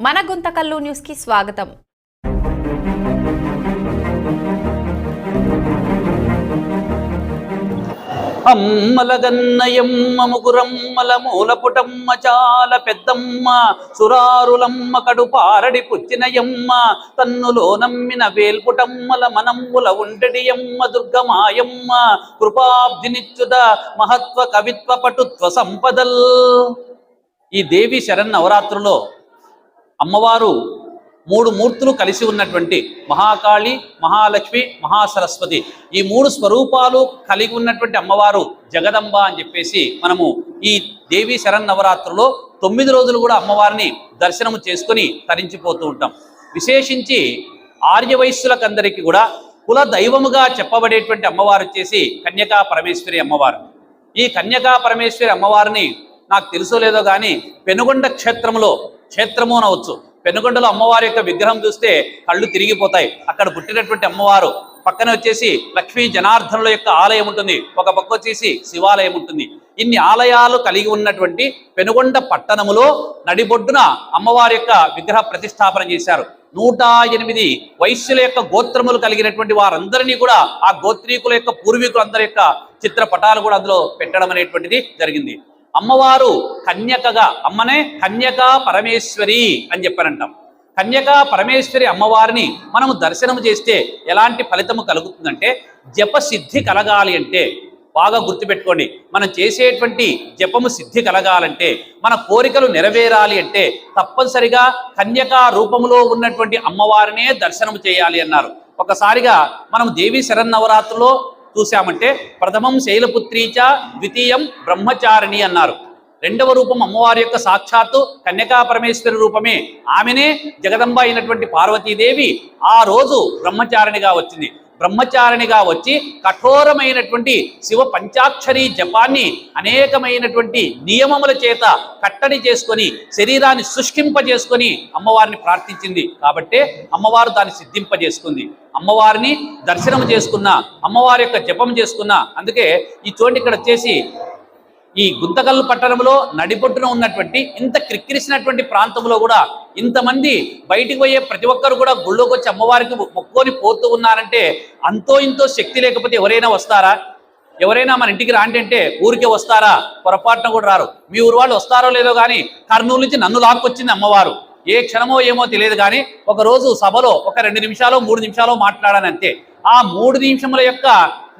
మన గుంతకల్లు న్యూస్ కి స్వాగతం. అమ్మలగన్నయమ్మ ముగురమ్మల మూలపుటమ్మ చాల పెద్దమ్మ సురారులమ్మ కడుపారడి పుచ్చినయమ్మ తన్నులో నమ్మిన వేల్పుటమ్మల మనమ్ముల ఉండడియమ్మ దుర్గమాయమ్మ కృపాబ్దినిచ్చుద మహత్వ కవిత్వ పటుత్వ సంపదల్. ఈ దేవి శరన్నవరాత్రులో అమ్మవారు మూడు మూర్తులు కలిసి ఉన్నటువంటి మహాకాళి, మహాలక్ష్మి, మహాసరస్వతి, ఈ మూడు స్వరూపాలు కలిగి ఉన్నటువంటి అమ్మవారు జగదంబ అని చెప్పేసి మనము ఈ దేవి శరన్నవరాత్రులో 9 రోజులు కూడా అమ్మవారిని దర్శనము చేసుకొని తరించిపోతూ ఉంటాం. విశేషించి ఆర్యవైశ్యులకందరికీ కూడా కుల దైవముగా చెప్పబడేటువంటి అమ్మవారు వచ్చేసి కన్యకా పరమేశ్వరి అమ్మవారు. ఈ కన్యకా పరమేశ్వరి అమ్మవారిని నాకు తెలుసో లేదో కానీ పెనుగొండ క్షేత్రము అనవచ్చు. పెనుగొండలో అమ్మవారి యొక్క విగ్రహం చూస్తే కళ్ళు తిరిగిపోతాయి. అక్కడ పుట్టినటువంటి అమ్మవారు. పక్కన వచ్చేసి లక్ష్మీ జనార్దనుల యొక్క ఆలయం ఉంటుంది, ఒక పక్క వచ్చేసి శివాలయం ఉంటుంది. ఇన్ని ఆలయాలు కలిగి ఉన్నటువంటి పెనుగొండ పట్టణములో నడిబొడ్డున అమ్మవారి యొక్క విగ్రహ ప్రతిష్టాపన చేశారు. 108 వైశ్యుల యొక్క గోత్రములు కలిగినటువంటి వారందరినీ కూడా ఆ గోత్రీకుల యొక్క పూర్వీకులందరి యొక్క చిత్రపటాలు కూడా అందులో పెట్టడం అనేటువంటిది జరిగింది. అమ్మవారు కన్యకగా, అమ్మనే కన్యకా పరమేశ్వరి అని చెప్పారంటాం. కన్యకా పరమేశ్వరి అమ్మవారిని మనము దర్శనం చేస్తే ఎలాంటి ఫలితము కలుగుతుందంటే, జపసిద్ధి కలగాలి అంటే బాగా గుర్తుపెట్టుకోండి, మనం చేసేటువంటి జపము సిద్ధి కలగాలంటే, మన కోరికలు నెరవేరాలి అంటే తప్పనిసరిగా కన్యకా రూపంలో ఉన్నటువంటి అమ్మవారినే దర్శనం చేయాలి అన్నారు. ఒకసారిగా మనం దేవి శరన్నవరాత్రులో చూసామంటే ప్రథమం శైలపుత్రీచ ద్వితీయం బ్రహ్మచారిణి అన్నారు. రెండవ రూపం అమ్మవారి యొక్క సాక్షాత్తు కన్యకా పరమేశ్వరి రూపమే. ఆమెనే జగదంబ అయినటువంటి పార్వతీదేవి ఆ రోజు బ్రహ్మచారిణిగా వచ్చింది. బ్రహ్మచారిణిగా వచ్చి కఠోరమైనటువంటి శివ పంచాక్షరీ జపాన్ని అనేకమైనటువంటి నియమముల చేత కట్టడి చేసుకొని శరీరాన్ని శుష్కింపజేసుకొని అమ్మవారిని ప్రార్థించింది. కాబట్టే అమ్మవారు దాన్ని సిద్ధింపజేసుకుంది. అమ్మవారిని దర్శనం చేసుకున్న, అమ్మవారి యొక్క జపం చేసుకున్న. అందుకే ఈ చోటు ఇక్కడ వచ్చేసి ఈ గుంతకల్లు పట్టణంలో నడిబొట్టున ఉన్నటువంటి ఇంత క్రిక్కిరిసినటువంటి ప్రాంతంలో కూడా ఇంతమంది బయటికి పోయే ప్రతి ఒక్కరు కూడా గుళ్ళోకి వచ్చి అమ్మవారికి మొక్కుకొని పోతూ ఉన్నారంటే అంతో ఇంతో శక్తి లేకపోతే ఎవరైనా వస్తారా? ఎవరైనా మన ఇంటికి రాండి అంటే ఊరికే వస్తారా? పొరపాటున కూడా రారు. మీ ఊరు వాళ్ళు వస్తారో లేదో కానీ కర్నూలు నుంచి నన్ను లాక్కొచ్చింది అమ్మవారు. ఏ క్షణమో ఏమో తెలియదు కానీ ఒకరోజు సభలో ఒక 2 నిమిషాలు 3 నిమిషాలు మాట్లాడానంతే. ఆ 3 నిమిషముల యొక్క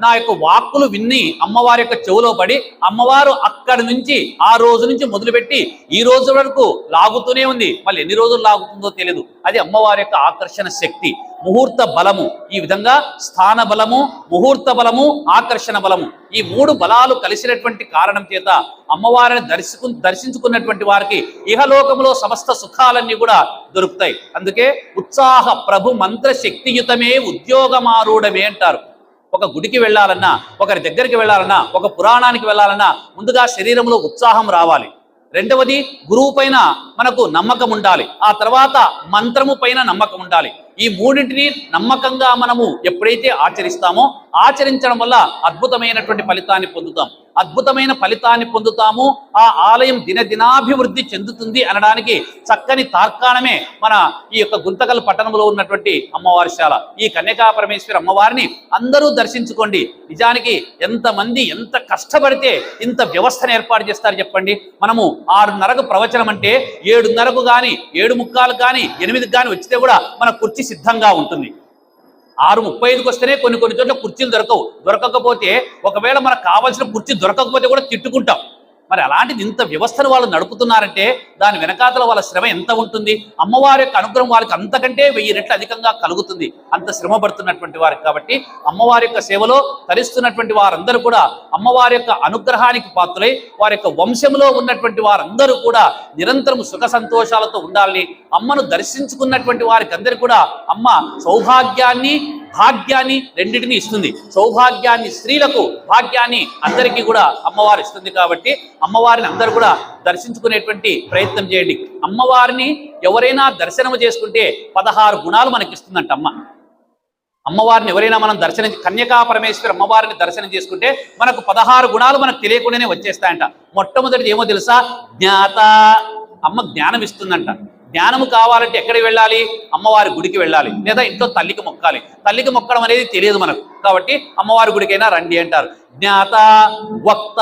నా యొక్క వాక్కులు విన్ని అమ్మవారి యొక్క చెవులో పడి అమ్మవారు అక్కడి నుంచి ఆ రోజు నుంచి మొదలుపెట్టి ఈ రోజు వరకు లాగుతూనే ఉంది. మళ్ళీ ఎన్ని రోజులు లాగుతుందో తెలియదు. అది అమ్మవారి యొక్క ఆకర్షణ శక్తి, ముహూర్త బలము. ఈ విధంగా స్థాన బలము, ముహూర్త బలము, ఆకర్షణ బలము, ఈ 3 బలాలు కలిసినటువంటి కారణం చేత అమ్మవారిని దర్శించుకున్నటువంటి వారికి ఇహలోకంలో సమస్త సుఖాలన్నీ కూడా దొరుకుతాయి. అందుకే ఉత్సాహ ప్రభు మంత్ర శక్తియుతమే ఉద్యోగమారూఢమే అంటారు. ఒక గుడికి వెళ్ళాలన్నా, ఒకరి దగ్గరికి వెళ్ళాలన్నా, ఒక పురాణానికి వెళ్ళాలన్నా ముందుగా శరీరంలో ఉత్సాహం రావాలి. రెండవది గురువు పైన మనకు నమ్మకం ఉండాలి. ఆ తర్వాత మంత్రము పైన నమ్మకం ఉండాలి. ఈ మూడింటిని నమ్మకంగా మనము ఎప్పుడైతే ఆచరిస్తామో ఆచరించడం వల్ల అద్భుతమైనటువంటి ఫలితాన్ని పొందుతాం. అద్భుతమైన ఫలితాన్ని పొందుతాము. ఆ ఆలయం దినదినాభివృద్ధి చెందుతుంది అనడానికి చక్కని తార్కాణమే మన ఈ యొక్క గుంతకల్ పట్టణంలో ఉన్నటువంటి అమ్మవారి శాల. ఈ కన్యకా పరమేశ్వరి అమ్మవారిని అందరూ దర్శించుకోండి. నిజానికి ఎంతమంది ఎంత కష్టపడితే ఇంత వ్యవస్థను ఏర్పాటు చేస్తారు చెప్పండి. మనము 6:30కు ప్రవచనం అంటే 7:30కు కానీ 7:45 కానీ 8కి కానీ వచ్చితే కూడా మన కుర్చీ సిద్ధంగా ఉంటుంది. 6:35కి వస్తేనే కొన్ని చోట్ల కుర్చీలు దొరకకపోతే ఒకవేళ మనకు కావాల్సిన కుర్చీ దొరకకపోతే కూడా తిట్టుకుంటాం. మరి అలాంటిది ఇంత వ్యవస్థను వాళ్ళు నడుపుతున్నారంటే దాని వెనకాతల వాళ్ళ శ్రమ ఎంత ఉంటుంది? అమ్మవారి యొక్క అనుగ్రహం వాళ్ళకి అంతకంటే 1000 రెట్లు అధికంగా కలుగుతుంది, అంత శ్రమ పడుతున్నటువంటి వారికి. కాబట్టి అమ్మవారి యొక్క సేవలో తరిస్తున్నటువంటి వారందరూ కూడా అమ్మవారి యొక్క అనుగ్రహానికి పాత్రులై వారి యొక్క వంశంలో ఉన్నటువంటి వారందరూ కూడా నిరంతరం సుఖ సంతోషాలతో ఉండాలని అమ్మను దర్శించుకున్నటువంటి వారికి అందరికీ కూడా అమ్మ సౌభాగ్యాన్ని, భాగ్యాన్ని రెండింటినీ ఇస్తుంది. సౌభాగ్యాన్ని స్త్రీలకు, భాగ్యాన్ని అందరికీ కూడా అమ్మవారు ఇస్తుంది. కాబట్టి అమ్మవారిని అందరూ కూడా దర్శించుకునేటువంటి ప్రయత్నం చేయండి. అమ్మవారిని ఎవరైనా దర్శనం చేసుకుంటే 16 గుణాలు మనకి ఇస్తుందంట అమ్మ. అమ్మవారిని ఎవరైనా మనం కన్యకా పరమేశ్వరి అమ్మవారిని దర్శనం చేసుకుంటే మనకు 16 గుణాలు మనకు తెలియకుండానే వచ్చేస్తాయంట. మొట్టమొదటిది ఏమో తెలుసా? జ్ఞాత. అమ్మ జ్ఞానం ఇస్తుందంట. జ్ఞానము కావాలంటే ఎక్కడికి వెళ్ళాలి? అమ్మవారి గుడికి వెళ్ళాలి, లేదా ఇంట్లో తల్లికి మొక్కాలి. తల్లికి మొక్కడం అనేది తెలియదు మనకు, కాబట్టి అమ్మవారి గుడికైనా రండి అంటారు. జ్ఞాత వక్త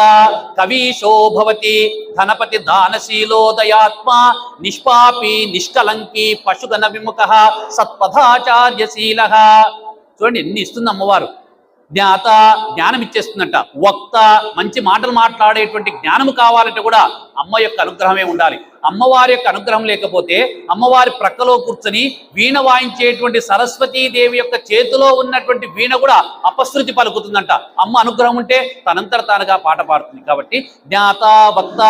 కవీశో భవతి ధనపతి దానశీలోదయాత్మ నిష్పాపి నిష్కలంకి పశుగణ విముఖ సత్పథాచార్యశీల. చూడండి ఎన్ని ఇస్తుంది అమ్మవారు. జ్ఞాత జ్ఞానం ఇచ్చేస్తుందంట, వక్త మంచి మాటలు మాట్లాడేటువంటి జ్ఞానము కావాలంటే కూడా అమ్మ యొక్క అనుగ్రహమే ఉండాలి. అమ్మవారి యొక్క అనుగ్రహం లేకపోతే అమ్మవారి ప్రక్కలో కూర్చొని వీణ వాయించేటువంటి సరస్వతీదేవి యొక్క చేతిలో ఉన్నటువంటి వీణ కూడా అపశృతి పలుకుతుందంట. అమ్మ అనుగ్రహం ఉంటే తనంతట తానుగా పాట పాడుతుంది. కాబట్టి జ్ఞాత వక్త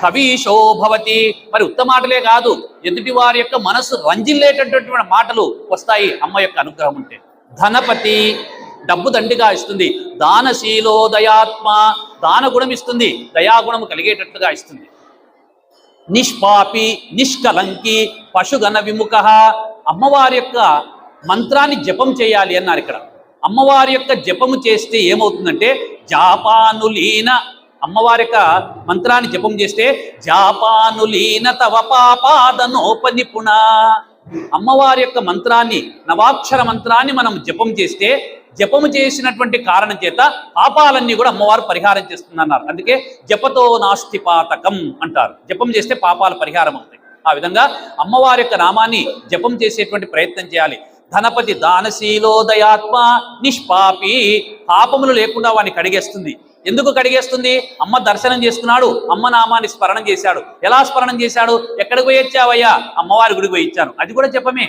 కవీశో భవతి. మరి ఉత్త మాటలే కాదు, ఎదుటి వారి యొక్క మనసు రంజిల్లేటటువంటి మాటలు వస్తాయి అమ్మ యొక్క అనుగ్రహం ఉంటే. ధనపతి డబ్బు దండిగా ఇస్తుంది. దానశీలో దయాత్మ దానగుణం ఇస్తుంది, దయాగుణము కలిగేటట్లుగా ఇస్తుంది. నిష్పాపి నిష్కలంకి పశుగణ విముఖ. అమ్మవారి యొక్క మంత్రాన్ని జపం చేయాలి అన్నారు ఇక్కడ. అమ్మవారి యొక్క జపము చేస్తే ఏమవుతుందంటే జాపానులీన, అమ్మవారి యొక్క మంత్రాన్ని జపం చేస్తే జాపానులీన తవ పాపాదనోపనిపుణ. అమ్మవారి యొక్క మంత్రాన్ని, నవాక్షర మంత్రాన్ని మనం జపం చేస్తే జపము చేసినటువంటి కారణం చేత పాపాలన్నీ కూడా అమ్మవారు పరిహారం చేస్తుందన్నారు. అందుకే జపతో నాస్తి పాతకం అంటారు. జపం చేస్తే పాపాలు పరిహారం అవుతాయి. ఆ విధంగా అమ్మవారి యొక్క నామాన్ని జపం చేసేటువంటి ప్రయత్నం చేయాలి. ధనపతి దానశీలోదయాత్మ నిష్పాపి. పాపములు లేకుండా వాడిని కడిగేస్తుంది. ఎందుకు కడిగేస్తుంది? అమ్మ దర్శనం చేసుకున్నాడు, అమ్మ నామాన్ని స్మరణం చేశాడు. ఎలా స్మరణం చేశాడు? ఎక్కడికి పోయొచ్చావయ్యా? అమ్మవారి గుడికి పోయిచ్చాను, అది కూడా జపమే.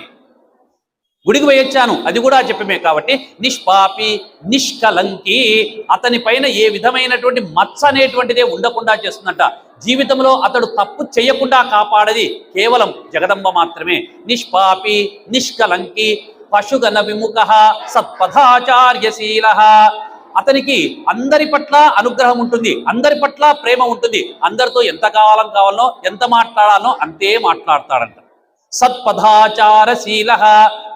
గుడికి పోయొచ్చాను, అది కూడా జపమే. కాబట్టి నిష్పాపి నిష్కలంకి, అతని పైన ఏ విధమైనటువంటి మచ్చ అనేటువంటిదే ఉండకుండా చేస్తుందంట. జీవితంలో అతడు తప్పు చేయకుండా కాపాడేది కేవలం జగదంబ మాత్రమే. నిష్పాపి నిష్కలంకి పశుగణ విముఖ సత్పథాచార్యశీల. అతనికి అందరి పట్ల అనుగ్రహం ఉంటుంది, అందరి పట్ల ప్రేమ ఉంటుంది. అందరితో ఎంత కాలం కావాలనో, ఎంత మాట్లాడాలనో అంతే మాట్లాడతాడంట. సత్పథాచారశీల,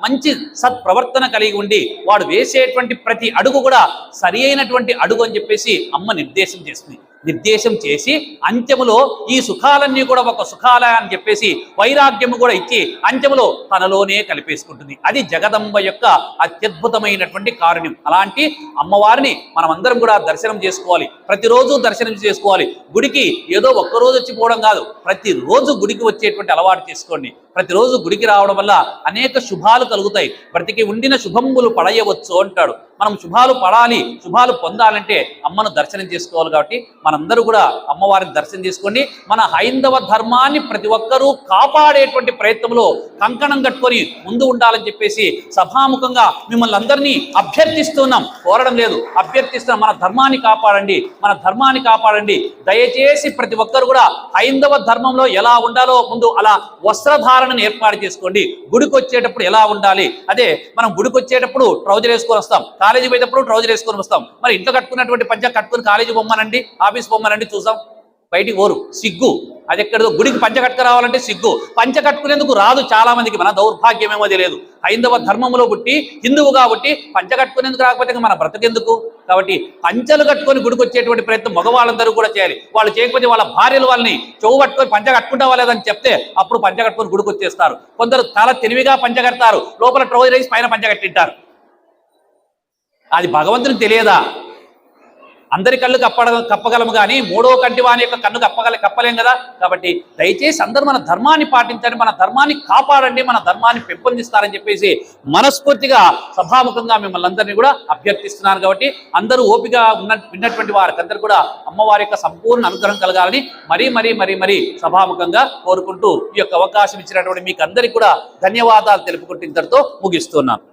మంచి సత్ప్రవర్తన కలిగి ఉండి వాడు వేసేటువంటి ప్రతి అడుగు కూడా సరి అయినటువంటి అడుగు అని చెప్పేసి అమ్మ నిర్దేశం చేస్తుంది. నిర్దేశం చేసి అంత్యములో ఈ సుఖాలన్నీ కూడా ఒక సుఖాలయ అని చెప్పేసి వైరాగ్యము కూడా ఇచ్చి అంత్యములో తనలోనే కలిపేసుకుంటుంది. అది జగదంబ యొక్క అత్యద్భుతమైనటువంటి కారుణ్యం. అలాంటి అమ్మవారిని మనమందరం కూడా దర్శనం చేసుకోవాలి, ప్రతిరోజు దర్శనం చేసుకోవాలి. గుడికి ఏదో ఒక్కరోజు వచ్చి పోవడం కాదు, ప్రతిరోజు గుడికి వచ్చేటువంటి అలవాటు చేసుకోండి. ప్రతిరోజు గుడికి రావడం వల్ల అనేక శుభాలు కలుగుతాయి. బ్రతికి ఉండిన శుభములు పడయవచ్చు అంటాడు. మనం శుభాలు పడాలి, శుభాలు పొందాలంటే అమ్మను దర్శనం చేసుకోవాలి. కాబట్టి మనందరూ కూడా అమ్మవారిని దర్శనం చేసుకోండి. మన హైందవ ధర్మాన్ని ప్రతి ఒక్కరూ కాపాడేటువంటి ప్రయత్నంలో కంకణం కట్టుకొని ముందు ఉండాలని చెప్పేసి సభాముఖంగా మిమ్మల్ని అందరినీ అభ్యర్థిస్తున్నాం. కోరడం లేదు, అభ్యర్థిస్తున్నాం. మన ధర్మాన్ని కాపాడండి, మన ధర్మాన్ని కాపాడండి. దయచేసి ప్రతి ఒక్కరు కూడా హైందవ ధర్మంలో ఎలా ఉండాలో ముందు అలా వస్త్రధారణను ఏర్పాటు చేసుకోండి. గుడికి వచ్చేటప్పుడు ఎలా ఉండాలి? అదే మనం గుడికి వచ్చేటప్పుడు ట్రౌజర్ వేసుకొని వస్తాం, కాలేజీ పోయేటప్పుడు ట్రౌజర్ వేసుకొని వస్తాం. మరి ఇంట్లో కట్టుకున్నటువంటి పంచ కట్టుకుని కాలేజీ బొమ్మనండి, ఆఫీస్ బొమ్మనండి చూసాం, బయటికి ఓరు, సిగ్గు. అది ఎక్కడో గుడికి పంచ కట్టుకు రావాలంటే సిగ్గు. పంచ కట్టుకునేందుకు రాదు చాలా మందికి, మన దౌర్భాగ్యమేమో తెలియదు. హైందవ ధర్మంలో పుట్టి హిందువుగా పుట్టి పంచ కట్టుకునేందుకు రాకపోతే మన బ్రతకెందుకు? కాబట్టి పంచలు కట్టుకొని గుడికి వచ్చేటువంటి ప్రయత్నం మగవాళ్ళందరూ కూడా చేయాలి. వాళ్ళు చేయకపోతే వాళ్ళ భార్యలు వాళ్ళని చెవు పట్టుకొని పంచ కట్టుకుంటావా లేదని చెప్తే అప్పుడు పంచ కట్టుకొని గుడికి వచ్చేస్తారు. కొందరు చాలా తెలివిగా పంచ కడతారు, లోపల ట్రౌజర్ వేసి పైన పంచ కట్టింటారు. అది భగవంతునికి తెలియదా? అందరి కళ్ళు కప్పగలము కానీ మూడో కంటి వాని యొక్క కన్ను కప్పలేం కదా. కాబట్టి దయచేసి అందరూ మన ధర్మాన్ని పాటించండి, మన ధర్మాన్ని కాపాడండి, మన ధర్మాన్ని పెంపొందిస్తారని చెప్పేసి మనస్ఫూర్తిగా సభాముఖంగా మిమ్మల్ని అందరినీ కూడా అభ్యర్థిస్తున్నాను. కాబట్టి అందరూ ఓపిక విన్నటువంటి వారికి అందరూ కూడా అమ్మవారి యొక్క సంపూర్ణ అనుగ్రహం కలగాలని మరీ సభాముఖంగా కోరుకుంటూ ఈ యొక్క అవకాశం ఇచ్చినటువంటి మీకు అందరికీ కూడా ధన్యవాదాలు తెలుపుకుంటూ ఇంతటితో ముగిస్తున్నాను.